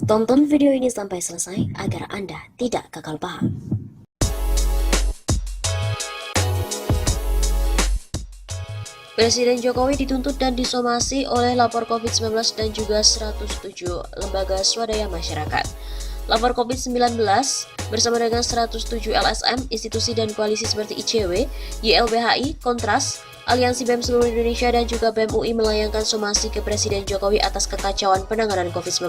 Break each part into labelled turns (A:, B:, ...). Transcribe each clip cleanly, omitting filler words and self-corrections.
A: Tonton video ini sampai selesai agar Anda tidak gagal paham. Presiden Jokowi dituntut dan disomasi oleh lapor COVID-19 dan juga 107 lembaga swadaya masyarakat. Lapor COVID-19 bersama dengan 107 LSM, institusi dan koalisi seperti ICW, YLBHI, Kontras, Aliansi BEM seluruh Indonesia dan juga BEM UI melayangkan somasi ke Presiden Jokowi atas kekacauan penanganan COVID-19,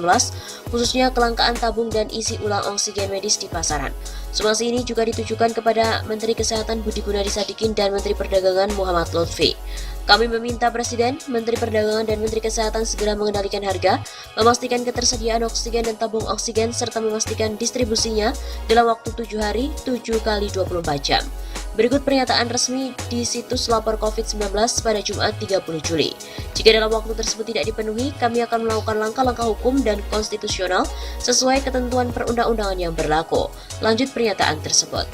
A: khususnya kelangkaan tabung dan isi ulang oksigen medis di pasaran. Somasi ini juga ditujukan kepada Menteri Kesehatan Budi Gunadi Sadikin dan Menteri Perdagangan Muhammad Lutfi. Kami meminta Presiden, Menteri Perdagangan, dan Menteri Kesehatan segera mengendalikan harga, memastikan ketersediaan oksigen dan tabung oksigen, serta memastikan distribusinya dalam waktu 7 hari, 7 kali 24 jam. Berikut pernyataan resmi di situs lapor COVID-19 pada Jumat 30 Juli. Jika dalam waktu tersebut tidak dipenuhi, kami akan melakukan langkah-langkah hukum dan konstitusional sesuai ketentuan perundang-undangan yang berlaku. Lanjut pernyataan tersebut.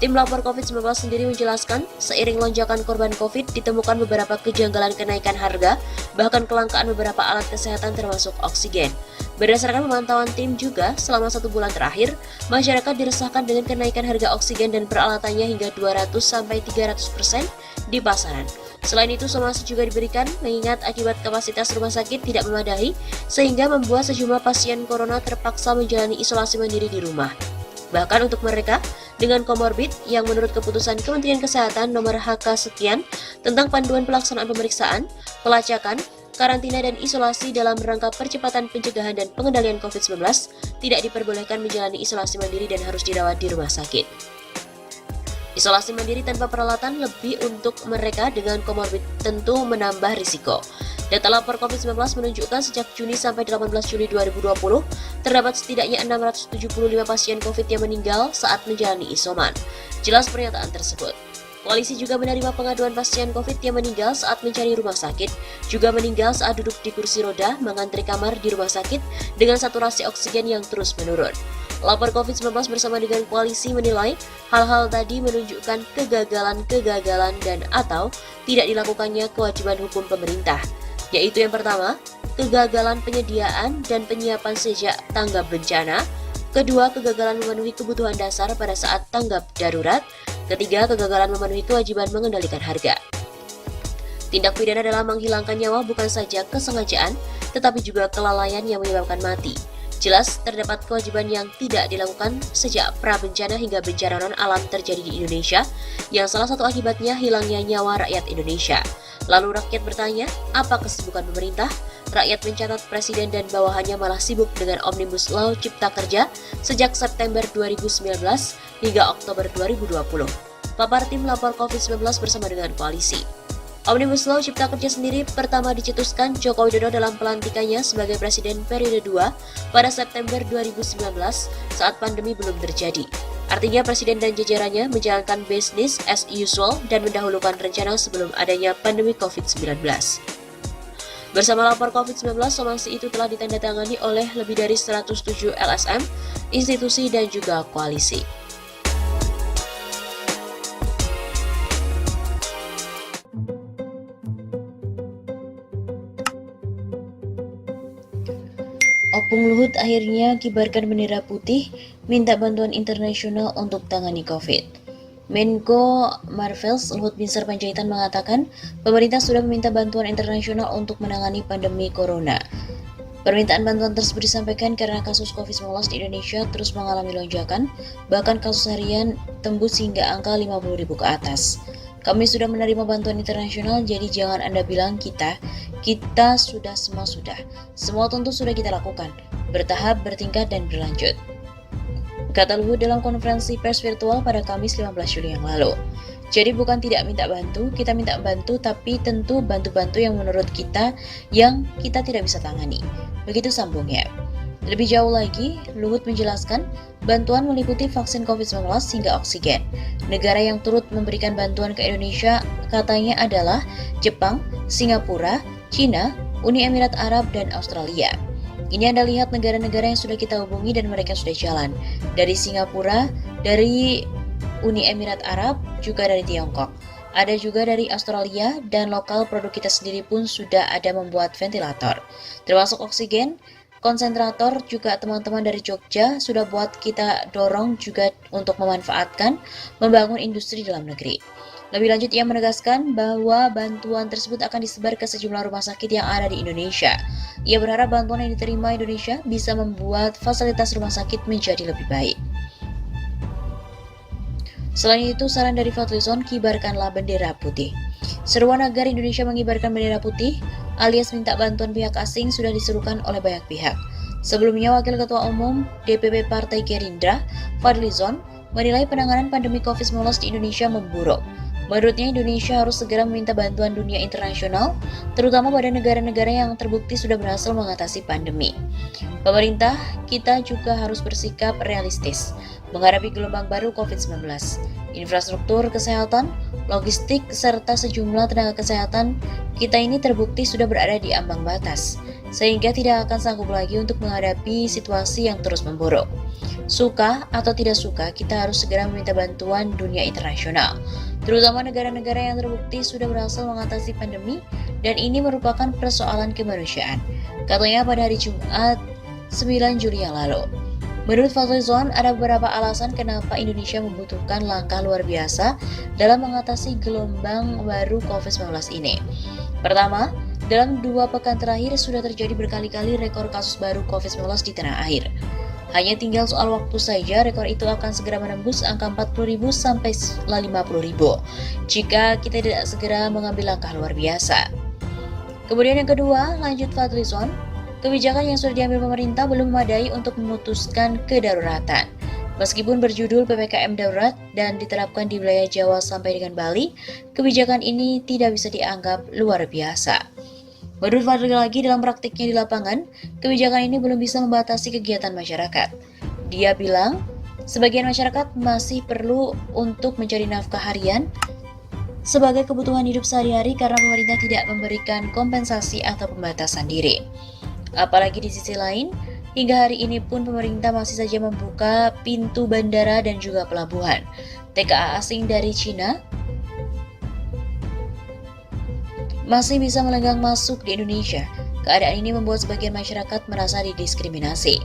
A: Tim lapor COVID-19 sendiri menjelaskan, seiring lonjakan korban COVID ditemukan beberapa kejanggalan kenaikan harga, bahkan kelangkaan beberapa alat kesehatan termasuk oksigen. Berdasarkan pemantauan tim juga, selama 1 bulan terakhir, masyarakat diresahkan dengan kenaikan harga oksigen dan peralatannya hingga 200-300% di pasaran. Selain itu, somasi juga diberikan mengingat akibat kapasitas rumah sakit tidak memadai, sehingga membuat sejumlah pasien corona terpaksa menjalani isolasi mandiri di rumah. Bahkan untuk mereka dengan komorbid yang menurut keputusan Kementerian Kesehatan nomor HK sekian tentang panduan pelaksanaan pemeriksaan, pelacakan, karantina dan isolasi dalam rangka percepatan pencegahan dan pengendalian COVID-19 tidak diperbolehkan menjalani isolasi mandiri dan harus dirawat di rumah sakit. Isolasi mandiri tanpa peralatan lebih untuk mereka dengan komorbid tentu menambah risiko. Data lapor COVID-19 menunjukkan sejak Juni sampai 18 Juli 2020, terdapat setidaknya 675 pasien COVID yang meninggal saat menjalani isoman. Jelas pernyataan tersebut. Koalisi juga menerima pengaduan pasien COVID yang meninggal saat mencari rumah sakit, juga meninggal saat duduk di kursi roda mengantri kamar di rumah sakit dengan saturasi oksigen yang terus menurun. Lapor COVID-19 bersama dengan koalisi menilai hal-hal tadi menunjukkan kegagalan dan atau tidak dilakukannya kewajiban hukum pemerintah, yaitu yang pertama, kegagalan penyediaan dan penyiapan sejak tanggap bencana, kedua, kegagalan memenuhi kebutuhan dasar pada saat tanggap darurat, ketiga, kegagalan memenuhi kewajiban mengendalikan harga. Tindak pidana dalam menghilangkan nyawa bukan saja kesengajaan, tetapi juga kelalaian yang menyebabkan mati. Jelas, terdapat kewajiban yang tidak dilakukan sejak pra-bencana hingga bencana non-alam terjadi di Indonesia, yang salah satu akibatnya hilangnya nyawa rakyat Indonesia. Lalu rakyat bertanya, apa kesibukan pemerintah? Rakyat mencatat Presiden dan bawahannya malah sibuk dengan Omnibus Law Cipta Kerja sejak September 2019 hingga Oktober 2020. Papar tim lapor COVID-19 bersama dengan koalisi. Omnibus Law Cipta Kerja sendiri pertama dicetuskan Joko Widodo dalam pelantikannya sebagai Presiden periode 2 pada September 2019 saat pandemi belum terjadi. Artinya Presiden dan jajarannya menjalankan business as usual dan mendahulukan rencana sebelum adanya pandemi COVID-19. Bersama lapor COVID-19, somasi itu telah ditandatangani oleh lebih dari 107 LSM, institusi dan juga koalisi. Opung Luhut akhirnya kibarkan bendera putih, minta bantuan internasional untuk tangani COVID. Menko Marvels Luhut Binsar Panjaitan mengatakan, pemerintah sudah meminta bantuan internasional untuk menangani pandemi corona. Permintaan bantuan tersebut disampaikan karena kasus COVID-19 di Indonesia terus mengalami lonjakan, bahkan kasus harian tembus hingga angka 50.000 ke atas. Kami sudah menerima bantuan internasional, jadi jangan Anda bilang kita sudah semua sudah. Semua tentu sudah kita lakukan, bertahap, bertingkat, dan berlanjut. Kata Luhut dalam konferensi pers virtual pada Kamis 15 Juli yang lalu. Jadi bukan tidak minta bantu, kita minta bantu, tapi tentu bantu-bantu yang menurut kita yang kita tidak bisa tangani. Begitu sambungnya. Lebih jauh lagi, Luhut menjelaskan, bantuan meliputi vaksin COVID-19 hingga oksigen. Negara yang turut memberikan bantuan ke Indonesia katanya adalah Jepang, Singapura, China, Uni Emirat Arab, dan Australia. Ini Anda lihat negara-negara yang sudah kita hubungi dan mereka sudah jalan. Dari Singapura, dari Uni Emirat Arab, juga dari Tiongkok. Ada juga dari Australia, dan lokal produk kita sendiri pun sudah ada membuat ventilator. Termasuk oksigen, konsentrator juga teman-teman dari Jogja sudah buat kita dorong juga untuk memanfaatkan membangun industri dalam negeri. Lebih lanjut, ia menegaskan bahwa bantuan tersebut akan disebar ke sejumlah rumah sakit yang ada di Indonesia. Ia berharap bantuan yang diterima Indonesia bisa membuat fasilitas rumah sakit menjadi lebih baik. Selain itu, saran dari Fadlizon, kibarkanlah bendera putih. Seruan agar Indonesia mengibarkan bendera putih alias minta bantuan pihak asing sudah diserukan oleh banyak pihak. Sebelumnya, Wakil Ketua Umum DPP Partai Gerindra, Fadlizon, menilai penanganan pandemi COVID-19 di Indonesia memburuk. Menurutnya, Indonesia harus segera meminta bantuan dunia internasional, terutama pada negara-negara yang terbukti sudah berhasil mengatasi pandemi. Pemerintah kita juga harus bersikap realistis menghadapi gelombang baru COVID-19. Infrastruktur kesehatan, logistik, serta sejumlah tenaga kesehatan kita ini terbukti sudah berada di ambang batas, sehingga tidak akan sanggup lagi untuk menghadapi situasi yang terus memburuk. Suka atau tidak suka, kita harus segera meminta bantuan dunia internasional, terutama negara-negara yang terbukti sudah berhasil mengatasi pandemi, dan ini merupakan persoalan kemanusiaan, katanya pada hari Jumat 9 Juli yang lalu. Menurut Fadlizon, ada beberapa alasan kenapa Indonesia membutuhkan langkah luar biasa dalam mengatasi gelombang baru COVID-19 ini. Pertama, dalam 2 pekan terakhir sudah terjadi berkali-kali rekor kasus baru COVID-19 di tanah air. Hanya tinggal soal waktu saja, rekor itu akan segera menembus angka 40.000 sampai 50.000 jika kita tidak segera mengambil langkah luar biasa. Kemudian yang kedua, lanjut Fadlizon, kebijakan yang sudah diambil pemerintah belum memadai untuk memutuskan kedaruratan. Meskipun berjudul PPKM darurat dan diterapkan di wilayah Jawa sampai dengan Bali, kebijakan ini tidak bisa dianggap luar biasa. Menurut Fadli lagi, dalam praktiknya di lapangan, kebijakan ini belum bisa membatasi kegiatan masyarakat. Dia bilang, sebagian masyarakat masih perlu untuk mencari nafkah harian sebagai kebutuhan hidup sehari-hari karena pemerintah tidak memberikan kompensasi atau pembatasan diri. Apalagi di sisi lain, hingga hari ini pun pemerintah masih saja membuka pintu bandara dan juga pelabuhan. TKA asing dari Cina masih bisa melenggang masuk di Indonesia. Keadaan ini membuat sebagian masyarakat merasa didiskriminasi.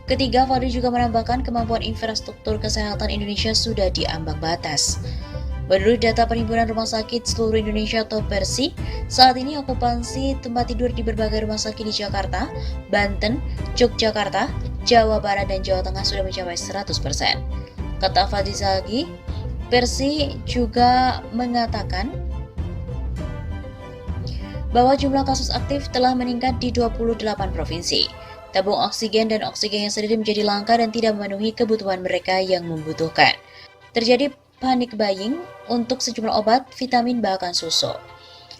A: Ketiga, Fadli juga menambahkan kemampuan infrastruktur kesehatan Indonesia sudah di ambang batas. Menurut data Perhimpunan Rumah Sakit Seluruh Indonesia atau PERSI, saat ini okupansi tempat tidur di berbagai rumah sakit di Jakarta, Banten, Yogyakarta, Jawa Barat, dan Jawa Tengah sudah mencapai 100%. Kata Fadli lagi, PERSI juga mengatakan bahwa jumlah kasus aktif telah meningkat di 28 provinsi. Tabung oksigen dan oksigen yang sendiri menjadi langka dan tidak memenuhi kebutuhan mereka yang membutuhkan. Terjadi panic buying untuk sejumlah obat, vitamin, bahkan susu.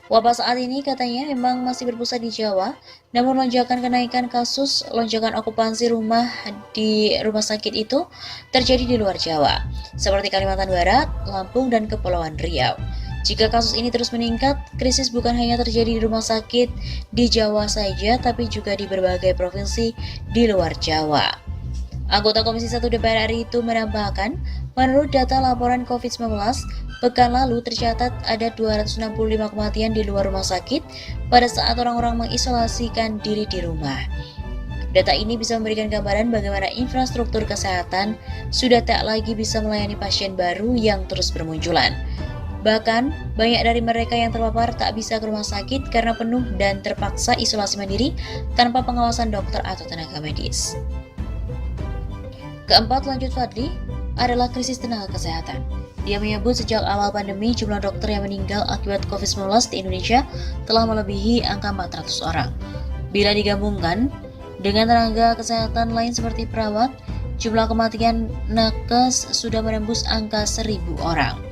A: Wabah saat ini katanya memang masih berpusat di Jawa, namun lonjakan kenaikan kasus, lonjakan okupansi rumah di rumah sakit itu terjadi di luar Jawa, seperti Kalimantan Barat, Lampung, dan Kepulauan Riau. Jika kasus ini terus meningkat, krisis bukan hanya terjadi di rumah sakit di Jawa saja, tapi juga di berbagai provinsi di luar Jawa. Anggota Komisi 1 DPR RI itu menambahkan, menurut data laporan COVID-19, pekan lalu tercatat ada 265 kematian di luar rumah sakit pada saat orang-orang mengisolasikan diri di rumah. Data ini bisa memberikan gambaran bagaimana infrastruktur kesehatan sudah tak lagi bisa melayani pasien baru yang terus bermunculan. Bahkan, banyak dari mereka yang terpapar tak bisa ke rumah sakit karena penuh dan terpaksa isolasi mandiri tanpa pengawasan dokter atau tenaga medis. Keempat, lanjut Fadli, adalah krisis tenaga kesehatan. Dia menyebut sejak awal pandemi, jumlah dokter yang meninggal akibat COVID-19 di Indonesia telah melebihi angka 400 orang. Bila digabungkan dengan tenaga kesehatan lain seperti perawat, jumlah kematian nakes sudah menembus angka 1.000 orang.